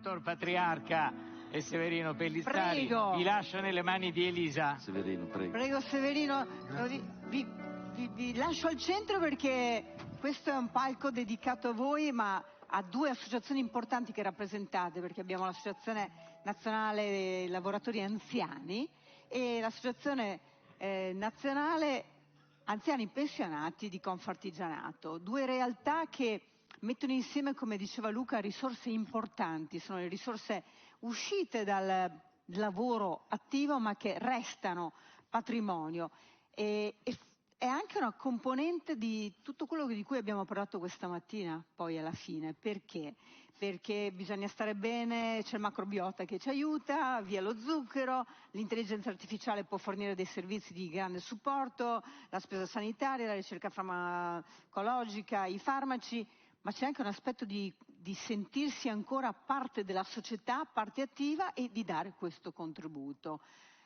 Dottor Patriarca e Severino Pellizzari, Prego. vi lascio nelle mani di Elisa. Severino, prego. Prego Severino, vi lascio al centro perché questo è un palco dedicato a voi, ma a due associazioni importanti che rappresentate, perché abbiamo l'Associazione Nazionale Lavoratori Anziani e l'Associazione Nazionale Anziani Pensionati di Confartigianato, due realtà che mettono insieme, come diceva Luca, risorse importanti, sono le risorse uscite dal lavoro attivo ma che restano patrimonio e è anche una componente di tutto quello di cui abbiamo parlato questa mattina, poi alla fine. Perché? Perché bisogna stare bene, c'è il macrobiota che ci aiuta, via lo zucchero, l'intelligenza artificiale può fornire dei servizi di grande supporto, la spesa sanitaria, la ricerca farmacologica, i farmaci, ma c'è anche un aspetto di sentirsi ancora parte della società, parte attiva e di dare questo contributo.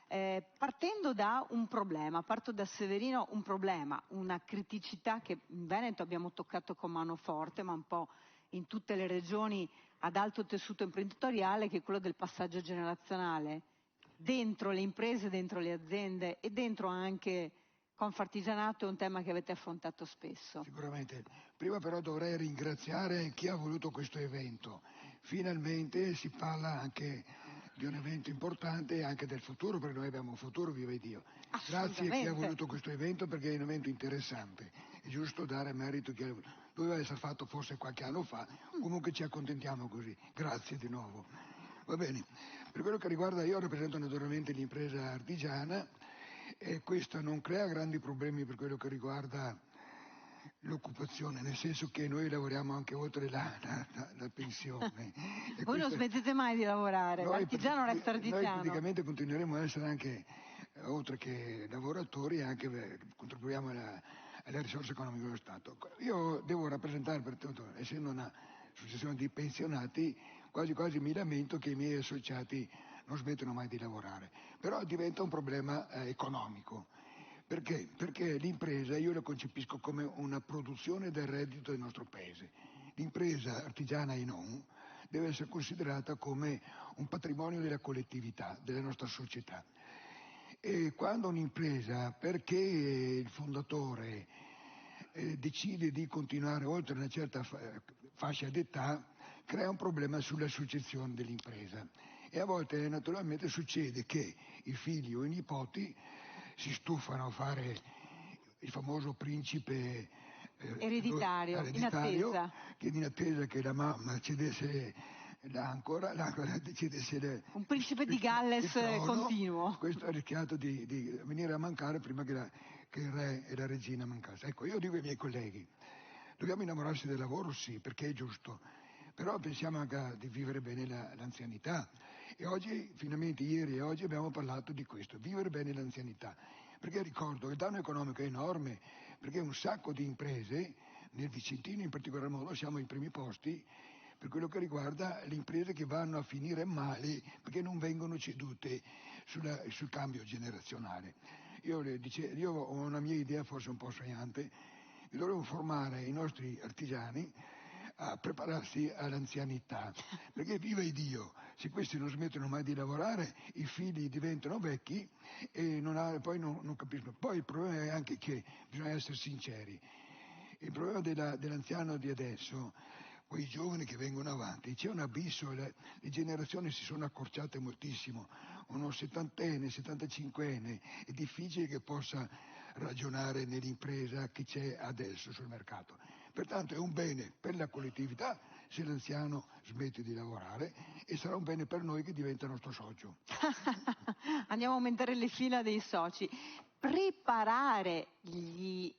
Partendo da un problema, parto da Severino, un problema, una criticità che in Veneto abbiamo toccato con mano forte, ma un po' in tutte le regioni ad alto tessuto imprenditoriale, che è quello del passaggio generazionale, dentro le imprese, dentro le aziende e dentro anche Confartigianato. È un tema che avete affrontato spesso. Sicuramente. Prima però dovrei ringraziare chi ha voluto questo evento. Finalmente si parla anche di un evento importante e anche del futuro, perché noi abbiamo un futuro, viva Dio. Grazie a chi ha voluto questo evento perché è un evento interessante. È giusto dare merito a chi doveva essere fatto forse qualche anno fa, comunque ci accontentiamo così. Grazie di nuovo. Va bene. Per quello che riguarda, io rappresento naturalmente l'impresa artigiana e questo non crea grandi problemi per quello che riguarda l'occupazione, nel senso che noi lavoriamo anche oltre la pensione. Voi non smettete mai di lavorare, l'artigiano resta artigiano. Noi praticamente continueremo a essere anche, oltre che lavoratori, anche contribuiamo alle risorse economiche dello Stato. Io devo rappresentare, essendo una associazione di pensionati, quasi quasi mi lamento che i miei associati non smettono mai di lavorare, però diventa un problema economico. Perché? Perché l'impresa io la concepisco come una produzione del reddito del nostro paese. L'impresa artigiana e non deve essere considerata come un patrimonio della collettività, della nostra società. E quando un'impresa, perché il fondatore decide di continuare oltre una certa fascia d'età, crea un problema sulla successione dell'impresa. E a volte naturalmente succede che i figli o i nipoti si stufano a fare il famoso principe ereditario, in attesa. Che in attesa che la mamma cedesse decidesse un principe di Galles continuo. Questo ha rischiato di venire a mancare prima che il re e la regina mancassero. Ecco, io dico ai miei colleghi, dobbiamo innamorarsi del lavoro, sì, perché è giusto, però pensiamo anche di vivere bene l'anzianità. E oggi, finalmente ieri e oggi abbiamo parlato di questo, vivere bene l'anzianità, perché ricordo che il danno economico è enorme, perché un sacco di imprese, nel Vicentino in particolar modo, siamo ai primi posti per quello che riguarda le imprese che vanno a finire male perché non vengono cedute sul cambio generazionale. Io ho una mia idea forse un po' sognante, che dovremmo formare i nostri artigiani a prepararsi all'anzianità, perché viva Dio, se questi non smettono mai di lavorare, i figli diventano vecchi e poi non capiscono. Poi il problema è anche che bisogna essere sinceri, il problema dell'anziano di adesso, quei giovani che vengono avanti, c'è un abisso, le generazioni si sono accorciate moltissimo, uno 70enne, 75enne, è difficile che possa ragionare nell'impresa che c'è adesso sul mercato. Pertanto è un bene per la collettività se l'anziano smette di lavorare e sarà un bene per noi che diventa nostro socio. Andiamo a aumentare le fila dei soci. Preparare gli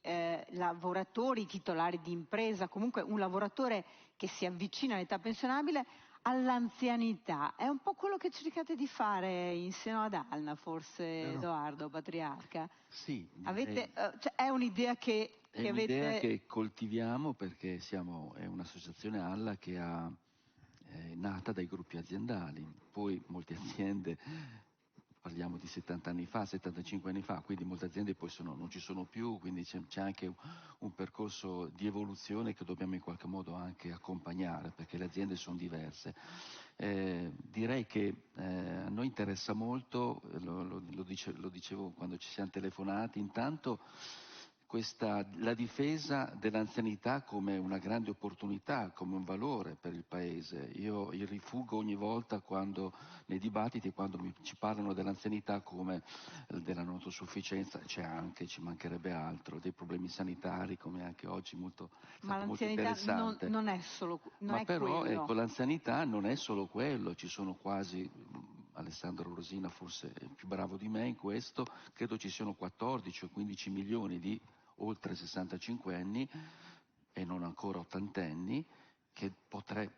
lavoratori, i titolari di impresa, comunque un lavoratore che si avvicina all'età pensionabile all'anzianità, è un po' quello che cercate di fare in seno ad Alna, forse, Edoardo Patriarca? Sì. È un'idea che è un'idea che coltiviamo perché è un'associazione ALLA che è nata dai gruppi aziendali, poi molte aziende, parliamo di 70 anni fa, 75 anni fa, quindi molte aziende poi non ci sono più, quindi c'è anche un percorso di evoluzione che dobbiamo in qualche modo anche accompagnare, perché le aziende sono diverse. Direi che a noi interessa molto, lo dicevo quando ci siamo telefonati, intanto la difesa dell'anzianità come una grande opportunità, come un valore per il Paese. Io rifugo ogni volta nei dibattiti, quando ci parlano dell'anzianità come della non autosufficienza, ci mancherebbe altro, dei problemi sanitari, come anche oggi Ma molto l'anzianità interessante. non è solo, non Ma è però, quello. ecco, l'anzianità non è solo quello, ci sono quasi, Alessandro Rosina forse è più bravo di me in questo, credo ci siano 14 o 15 milioni di oltre 65 anni e non ancora ottantenni che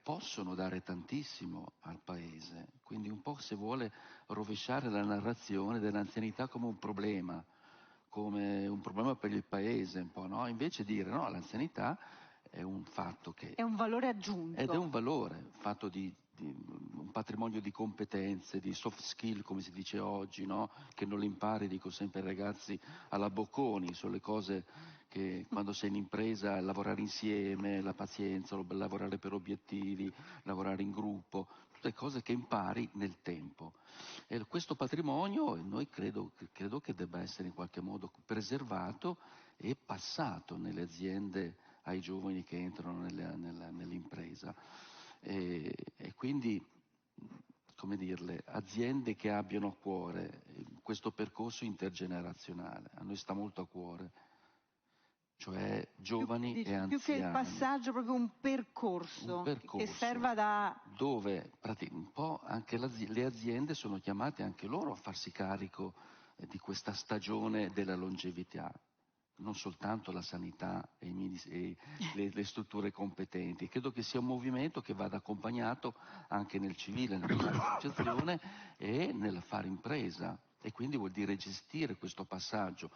possono dare tantissimo al Paese. Quindi un po', se vuole, rovesciare la narrazione dell'anzianità come un problema per il Paese, un po', no? Invece dire no, l'anzianità è un fatto È un valore aggiunto. ed è un valore fatto di un patrimonio di competenze, di soft skill, come si dice oggi, no? Che non le impari, dico sempre ai ragazzi, alla Bocconi, sono le cose che quando sei in impresa, lavorare insieme, la pazienza, lavorare per obiettivi, lavorare in gruppo, tutte cose che impari nel tempo. E questo patrimonio noi credo che debba essere in qualche modo preservato e passato nelle aziende ai giovani che entrano nell'impresa. E quindi, come dirle, aziende che abbiano a cuore questo percorso intergenerazionale, a noi sta molto a cuore, cioè giovani e anziani. Più che il passaggio, proprio un percorso che serva da... dove un po' anche le aziende sono chiamate anche loro a farsi carico di questa stagione della longevità. Non soltanto la sanità e le strutture competenti. Credo che sia un movimento che vada accompagnato anche nel civile, nella fare associazione e nel fare impresa. E quindi vuol dire gestire questo passaggio,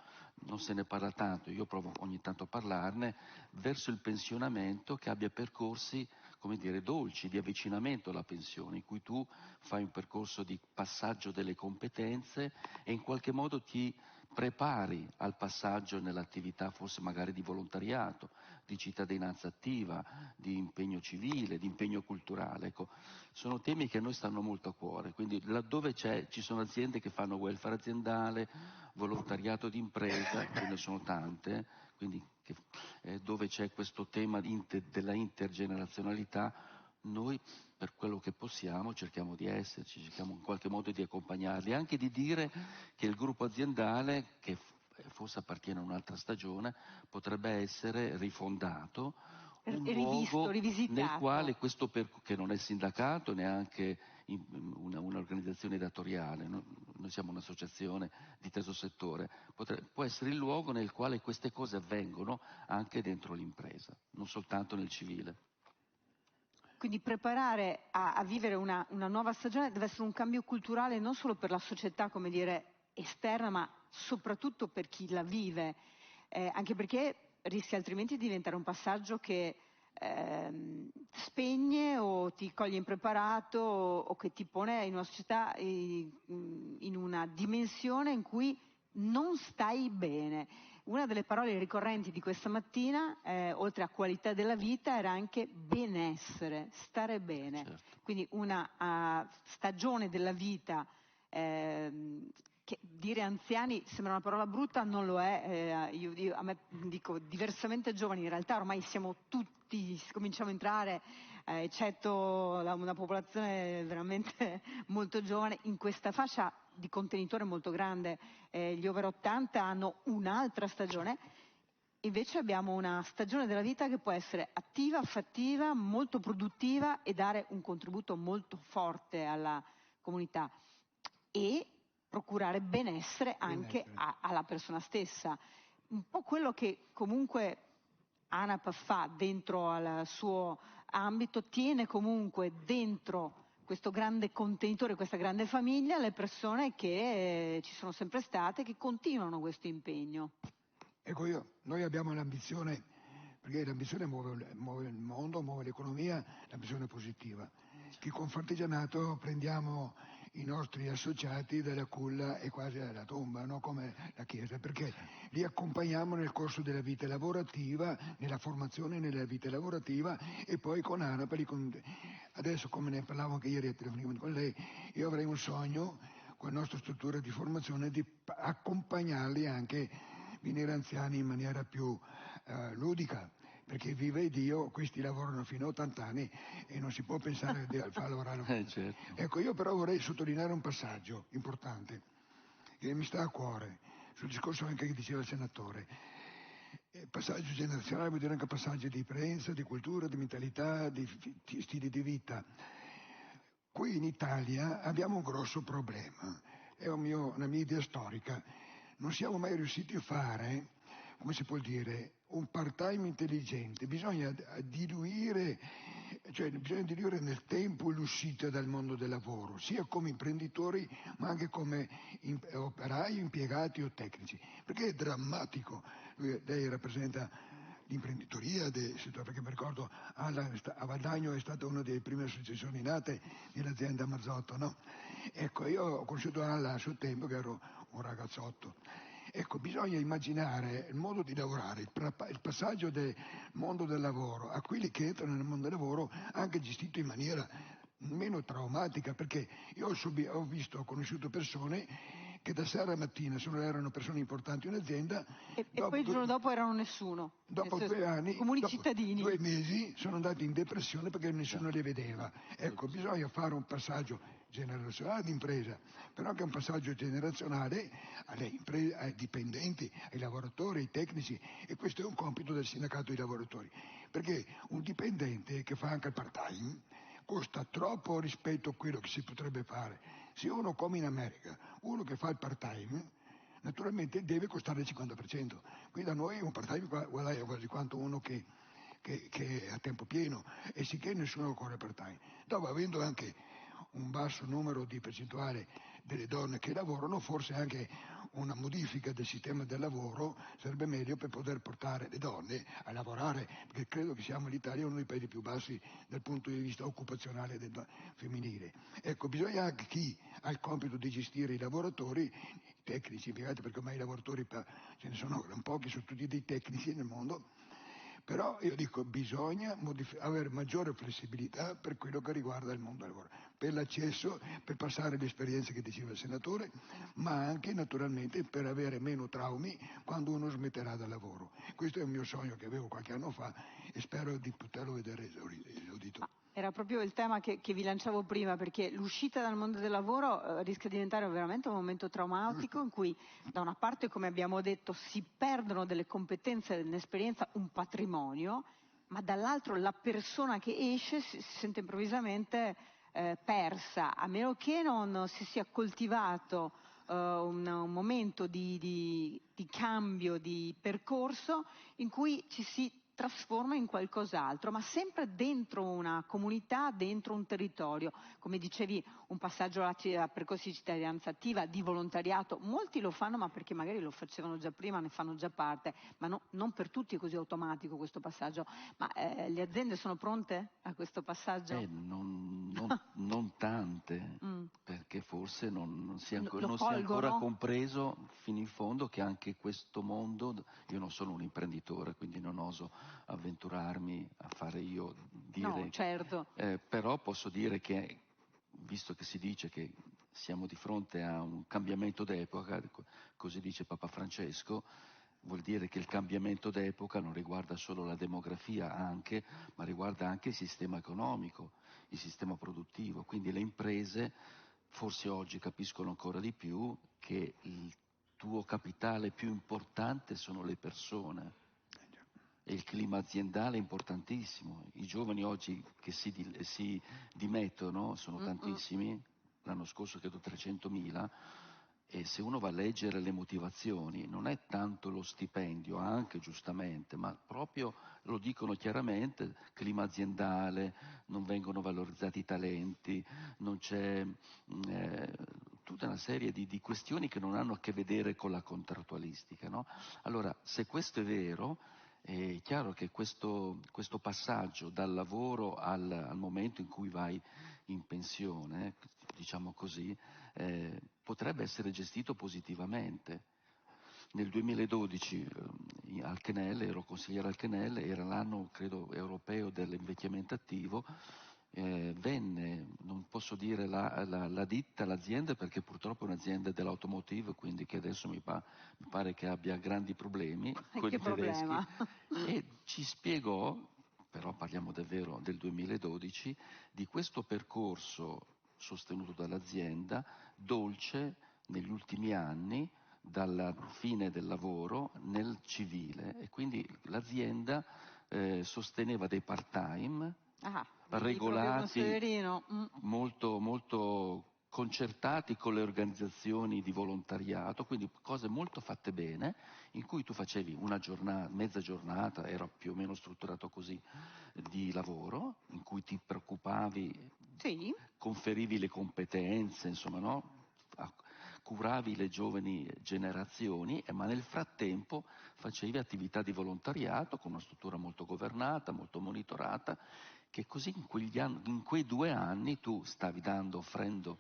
non se ne parla tanto, io provo ogni tanto a parlarne, verso il pensionamento che abbia percorsi, come dire, dolci, di avvicinamento alla pensione, in cui tu fai un percorso di passaggio delle competenze e in qualche modo ti prepari al passaggio nell'attività forse magari di volontariato, di cittadinanza attiva, di impegno civile, di impegno culturale. Ecco, sono temi che a noi stanno molto a cuore, quindi laddove ci sono aziende che fanno welfare aziendale, volontariato di impresa, ce ne sono tante, quindi dove c'è questo tema della intergenerazionalità, noi per quello che possiamo cerchiamo di esserci, cerchiamo in qualche modo di accompagnarli, anche di dire che il gruppo aziendale, che forse appartiene a un'altra stagione, potrebbe essere rifondato, un luogo rivisitato. nel quale che non è sindacato neanche un'organizzazione datoriale, noi siamo un'associazione di terzo settore, può essere il luogo nel quale queste cose avvengono anche dentro l'impresa, non soltanto nel civile. Quindi preparare a vivere una nuova stagione deve essere un cambio culturale non solo per la società, come dire, esterna, ma soprattutto per chi la vive, anche perché rischia altrimenti di diventare un passaggio che spegne o ti coglie impreparato o che ti pone in una società in una dimensione in cui non stai bene. Una delle parole ricorrenti di questa mattina, oltre a qualità della vita, era anche benessere, stare bene. Certo. Quindi una stagione della vita, che dire anziani sembra una parola brutta, non lo è. Io a me dico diversamente giovani, in realtà ormai siamo tutti, cominciamo a entrare, eccetto una popolazione veramente molto giovane, in questa fascia di contenitore molto grande. Gli over 80 hanno un'altra stagione, invece abbiamo una stagione della vita che può essere attiva, fattiva, molto produttiva e dare un contributo molto forte alla comunità e procurare benessere anche alla persona stessa. Un po' quello che comunque ANAP fa dentro al suo ambito, tiene comunque dentro questo grande contenitore, questa grande famiglia, le persone che ci sono sempre state, che continuano questo impegno. Ecco, noi abbiamo l'ambizione, perché l'ambizione muove il mondo, muove l'economia, l'ambizione positiva. Che con Fartigianato prendiamo i nostri associati dalla culla e quasi alla tomba, no? Come la Chiesa, perché li accompagniamo nel corso della vita lavorativa, nella formazione nella vita lavorativa, e poi con ANAPA, adesso come ne parlavo anche ieri telefonicamente con lei, io avrei un sogno con la nostra struttura di formazione di accompagnarli anche, venire anziani in maniera più ludica, perché vive Dio, questi lavorano fino a 80 anni e non si può pensare di far lavorare. Certo. Ecco, io però vorrei sottolineare un passaggio importante che mi sta a cuore, sul discorso anche che diceva il senatore. Passaggio generazionale vuol dire anche passaggio di credenza, di cultura, di mentalità, di stili di vita. Qui in Italia abbiamo un grosso problema, è una mia idea storica. Non siamo mai riusciti a fare, come si può dire, un part-time intelligente. Bisogna diluire nel tempo l'uscita dal mondo del lavoro, sia come imprenditori ma anche come operai, impiegati o tecnici, perché è drammatico. Lei rappresenta l'imprenditoria del settore, perché mi ricordo a Valdagno è stata una delle prime associazioni nate nell'azienda Marzotto, no? Ecco, io ho conosciuto Alla a suo tempo che ero un ragazzotto. Ecco, bisogna immaginare il modo di lavorare, il passaggio del mondo del lavoro a quelli che entrano nel mondo del lavoro anche gestito in maniera meno traumatica, perché io ho conosciuto persone che da sera a mattina, se non erano persone importanti in un'azienda, E poi il giorno dopo erano nessuno. dopo Nel senso, 2 anni, comuni dopo cittadini. 2 mesi sono andati in depressione perché nessuno li vedeva. Ecco, bisogna fare un passaggio generazionale d'impresa, però anche un passaggio generazionale ai dipendenti, ai lavoratori, ai tecnici, e questo è un compito del sindacato dei lavoratori, perché un dipendente che fa anche il part-time costa troppo rispetto a quello che si potrebbe fare. Se uno, come in America, uno che fa il part-time, naturalmente deve costare il 50%. Qui da noi un part-time guadagna quasi quanto uno che è a tempo pieno, e sicché nessuno corre part-time. Dopo, avendo anche un basso numero di percentuale delle donne che lavorano, forse anche una modifica del sistema del lavoro sarebbe meglio per poter portare le donne a lavorare, perché credo che siamo l'Italia uno dei paesi più bassi dal punto di vista occupazionale femminile. Ecco, bisogna anche chi ha il compito di gestire i lavoratori, i tecnici, impiegati, perché ormai i lavoratori ce ne sono gran pochi, sono tutti dei tecnici nel mondo. Però io dico, bisogna avere maggiore flessibilità per quello che riguarda il mondo del lavoro, per l'accesso, per passare l'esperienza che diceva il senatore, ma anche naturalmente per avere meno traumi quando uno smetterà dal lavoro. Questo è un mio sogno che avevo qualche anno fa e spero di poterlo vedere esaudito. Era proprio il tema che vi lanciavo prima, perché l'uscita dal mondo del lavoro rischia di diventare veramente un momento traumatico in cui da una parte, come abbiamo detto, si perdono delle competenze, dell'esperienza, un patrimonio, ma dall'altro la persona che esce si sente improvvisamente persa, a meno che non si sia coltivato un momento di cambio di percorso in cui ci si trasforma in qualcos'altro, ma sempre dentro una comunità, dentro un territorio. Come dicevi, un passaggio a percorsi di cittadinanza attiva, di volontariato, molti lo fanno ma perché magari lo facevano già prima, ne fanno già parte, ma non per tutti è così automatico questo passaggio. Ma le aziende sono pronte a questo passaggio? Non tante, perché forse non si è ancora colgono? compreso fino in fondo che anche questo mondo, io non sono un imprenditore, quindi non oso avventurarmi a fare io, dire, No, certo. però posso dire che, visto che si dice che siamo di fronte a un cambiamento d'epoca, così dice Papa Francesco, vuol dire che il cambiamento d'epoca non riguarda solo la demografia anche, ma riguarda anche il sistema economico, il sistema produttivo. Quindi le imprese forse oggi capiscono ancora di più che il tuo capitale più importante sono le persone. E il clima aziendale è importantissimo. I giovani oggi che si dimettono sono tantissimi, l'anno scorso credo 300.000, e se uno va a leggere le motivazioni non è tanto lo stipendio, anche giustamente, ma proprio lo dicono chiaramente, clima aziendale, non vengono valorizzati i talenti, non c'è tutta una serie di questioni che non hanno a che vedere con la contrattualistica, no? Allora, se questo è vero, è chiaro che questo passaggio dal lavoro al momento in cui vai in pensione, diciamo così, potrebbe essere gestito positivamente. Nel 2012 al CNEL, ero consigliere al CNEL, era l'anno credo europeo dell'invecchiamento attivo, venne, non posso dire la ditta, l'azienda, perché purtroppo è un'azienda dell'automotive, quindi che adesso mi pare che abbia grandi problemi con Che i tedeschi, problema? e ci spiegò, però parliamo davvero del 2012, di questo percorso sostenuto dall'azienda, dolce negli ultimi anni, dalla fine del lavoro nel civile, e quindi l'azienda sosteneva dei part-time Ah, vedi, proprio uno regolati, severino. molto, molto concertati con le organizzazioni di volontariato, quindi cose molto fatte bene, in cui tu facevi una giornata, mezza giornata, era più o meno strutturato così, di lavoro, in cui ti preoccupavi, Sì, conferivi le competenze, insomma, no? Curavi le giovani generazioni, ma nel frattempo facevi attività di volontariato con una struttura molto governata, molto monitorata, che così in quei 2 anni tu stavi offrendo,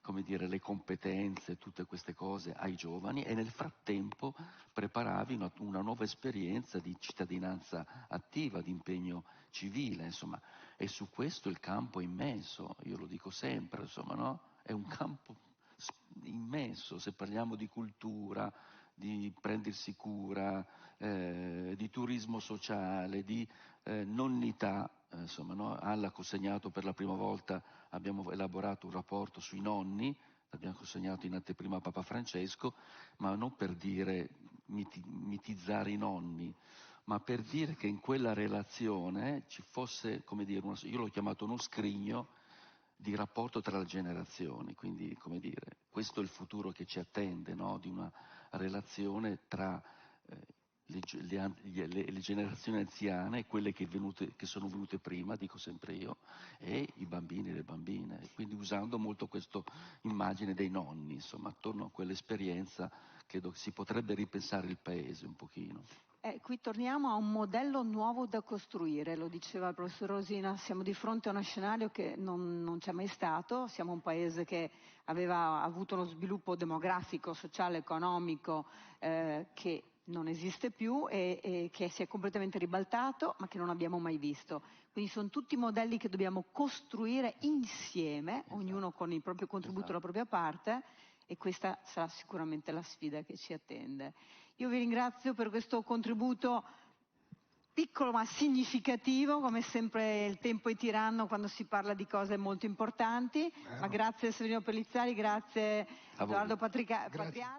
come dire, le competenze, tutte queste cose ai giovani, e nel frattempo preparavi una nuova esperienza di cittadinanza attiva, di impegno civile, insomma. E su questo il campo è immenso, io lo dico sempre, insomma, no? È un campo immenso, se parliamo di cultura, di prendersi cura, di turismo sociale, di nonnità, insomma, no? Alla ha consegnato per la prima volta, abbiamo elaborato un rapporto sui nonni, l'abbiamo consegnato in anteprima a Papa Francesco, ma non per dire mitizzare i nonni, ma per dire che in quella relazione ci fosse, come dire, io l'ho chiamato uno scrigno di rapporto tra le generazioni, quindi, come dire, questo è il futuro che ci attende, no? Di una relazione tra le generazioni anziane, quelle che sono venute prima, dico sempre io, e i bambini e le bambine, e quindi usando molto questa immagine dei nonni, insomma, attorno a quell'esperienza credo che si potrebbe ripensare il paese un pochino. Qui torniamo a un modello nuovo da costruire, lo diceva il professor Rosina, siamo di fronte a uno scenario che non c'è mai stato, siamo un paese che aveva avuto uno sviluppo demografico, sociale, economico che non esiste più e che si è completamente ribaltato, ma che non abbiamo mai visto. Quindi sono tutti modelli che dobbiamo costruire insieme, Esatto. Ognuno con il proprio contributo, la propria parte, e questa sarà sicuramente la sfida che ci attende. Io vi ringrazio per questo contributo piccolo ma significativo, come sempre il tempo è tiranno quando si parla di cose molto importanti, ma grazie a Severino Pellizzari, grazie a Edoardo Patriarca.